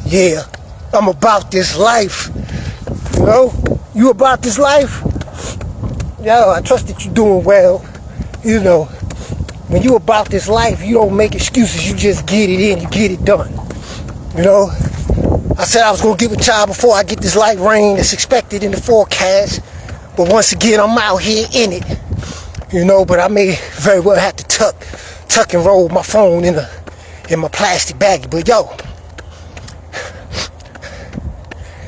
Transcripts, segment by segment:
Yeah, I'm about this life. You know? You about this life? Yo, I trust that you're doing well. You know, when you about this life, you don't make excuses. You just get it in. You get it done. You know? I said I was going to give a child before I get this light rain that's expected in the forecast. But once again, I'm out here in it. You know, but I may very well have to tuck and roll my phone in my plastic baggie. But yo,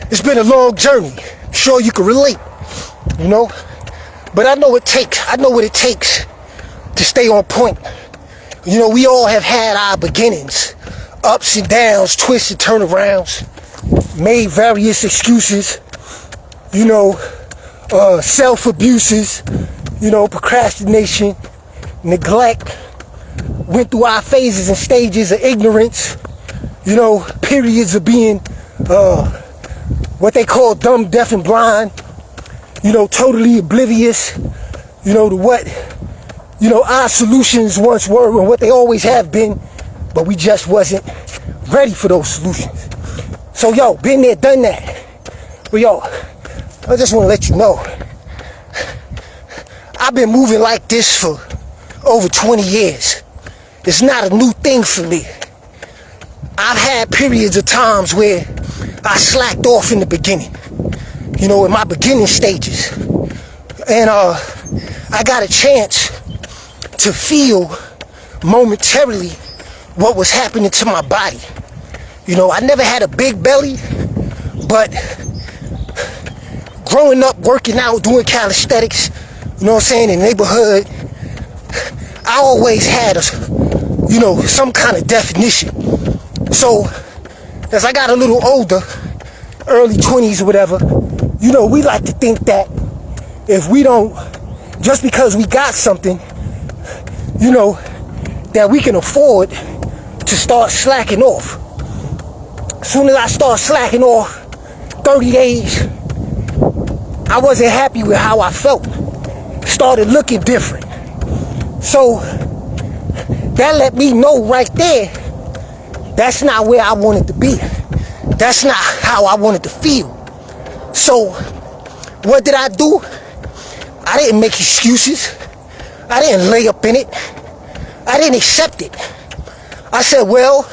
it's been a long journey. I'm sure you can relate, you know. But I know what it takes to stay on point. You know, we all have had our beginnings, ups and downs, twists and turnarounds, made various excuses, you know, self-abuses, you know, procrastination, neglect, went through our phases and stages of ignorance, you know, periods of being what they call dumb, deaf, and blind, you know, totally oblivious, you know, to what, you know, our solutions once were and what they always have been, but we just wasn't ready for those solutions. So, yo, been there, done that. But, yo, I just want to let you know, I've been moving like this for over 20 years. It's not a new thing for me. I've had periods of times where I slacked off in the beginning, you know, in my beginning stages. And I got a chance to feel momentarily what was happening to my body. You know, I never had a big belly, but growing up, working out, doing calisthenics, you know what I'm saying, in the neighborhood, I always had you know, some kind of definition. So, as I got a little older, early 20s or whatever, you know, we like to think that if we don't, just because we got something, you know, that we can afford to start slacking off. As soon as I start slacking off, 30 days, I wasn't happy with how I felt. Started looking different. So that let me know right there, that's not where I wanted to be. That's not how I wanted to feel. So what did I do? I didn't make excuses. I didn't lay up in it. I didn't accept it. I said, well,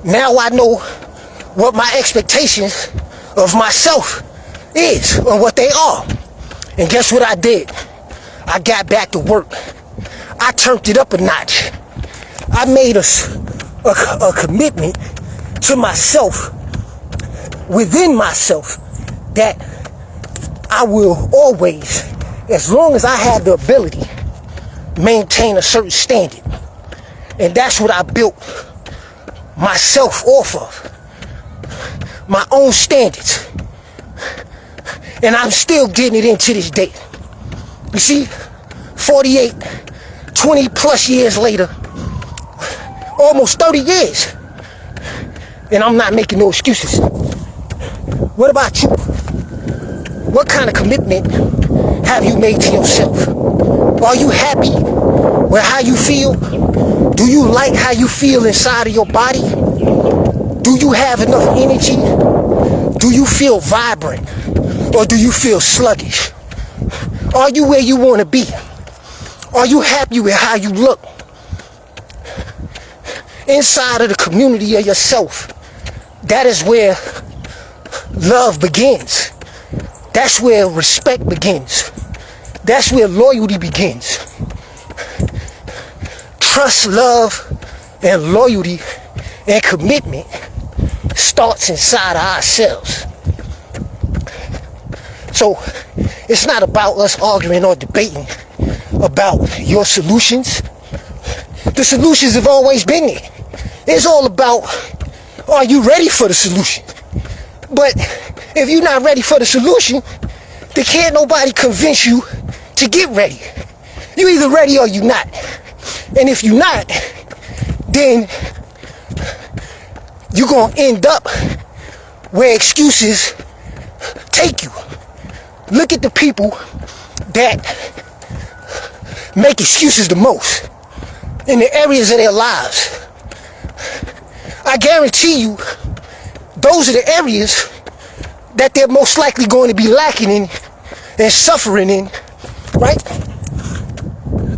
now I know what my expectations of myself is or what they are. And guess what I did? I got back to work. I turned it up a notch. I made a commitment to myself, within myself, that I will always, as long as I have the ability, maintain a certain standard. And that's what I built myself off of. My own standards. And I'm still getting it in to this day. You see, 48, 20 plus years later, almost 30 years, and I'm not making no excuses. What about you? What kind of commitment have you made to yourself? Are you happy with how you feel? Do you like how you feel inside of your body? Do you have enough energy? Do you feel vibrant? Or do you feel sluggish? Are you where you want to be? Are you happy with how you look? Inside of the community of yourself, that is where love begins. That's where respect begins. That's where loyalty begins. Trust, love, and loyalty and commitment starts inside of ourselves. So it's not about us arguing or debating about your solutions. The solutions have always been there. It's all about, are you ready for the solution? But if you're not ready for the solution, then can't nobody convince you to get ready. You either ready or you not. And if you're not, then you're going to end up where excuses take you. Look at the people that make excuses the most in the areas of their lives. I guarantee you, those are the areas that they're most likely going to be lacking in and suffering in, right?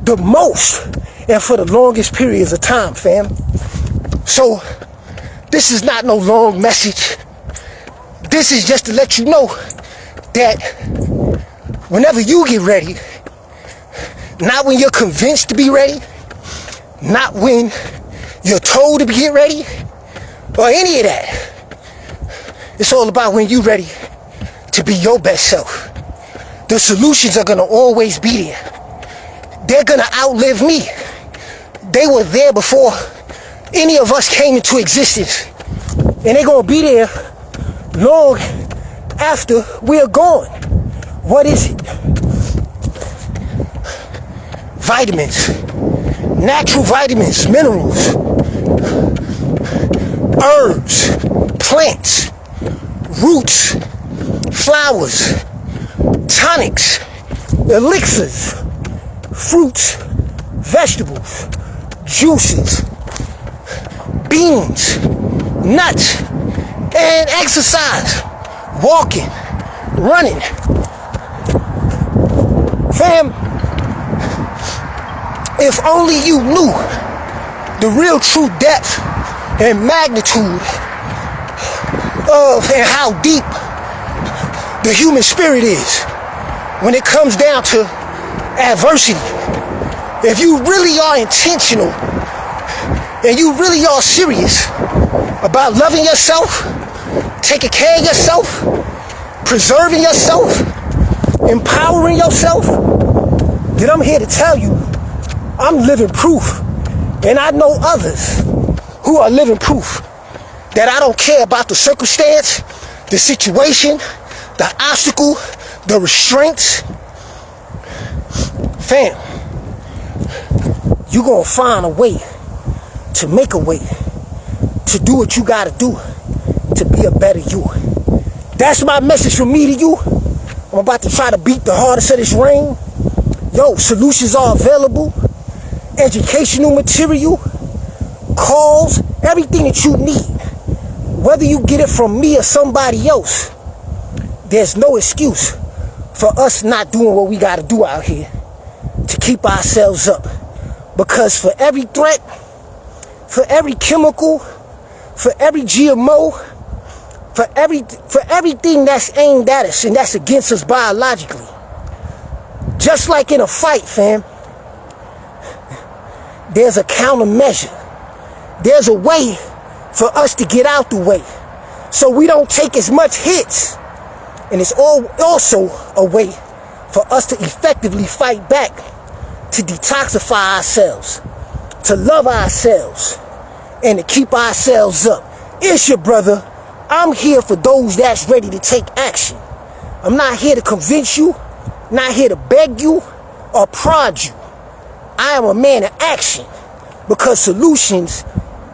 The most and for the longest periods of time, fam. So this is not no long message. This is just to let you know that whenever you get ready, not when you're convinced to be ready, not when you're told to get ready, or any of that. It's all about when you're ready to be your best self. The solutions are going to always be there. They're going to outlive me. They were there before any of us came into existence. And they're going to be there long after we're gone. What is it? Vitamins. Natural vitamins, minerals, herbs, plants, roots, flowers, tonics, elixirs, fruits, vegetables, juices, beans, nuts, and exercise, walking, running. Fam, if only you knew the real true depth and magnitude of and how deep the human spirit is when it comes down to adversity. If you really are intentional and you really are serious about loving yourself, taking care of yourself, preserving yourself, empowering yourself, then I'm here to tell you I'm living proof, and I know others who are living proof that I don't care about the circumstance, the situation, the obstacle, the restraints. Fam, you gonna find a way to make a way to do what you gotta do to be a better you. That's my message from me to you. I'm about to try to beat the hardest of this rain. Yo, solutions are available. Educational material, calls, everything that you need. Whether you get it from me or somebody else, there's no excuse for us not doing what we got to do out here to keep ourselves up. Because for every threat, for every chemical, for every GMO, for everything that's aimed at us and that's against us biologically, just like in a fight, fam, there's a countermeasure. There's a way for us to get out the way so we don't take as much hits. And it's also a way for us to effectively fight back, to detoxify ourselves, to love ourselves, and to keep ourselves up. It's your brother. I'm here for those that's ready to take action. I'm not here to convince you, not here to beg you or prod you. I am a man of action because solutions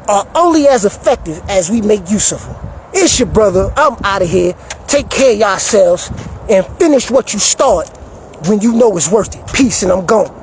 are only as effective as we make use of them. It's your brother. I'm out of here. Take care of yourselves and finish what you start when you know it's worth it. Peace, and I'm gone.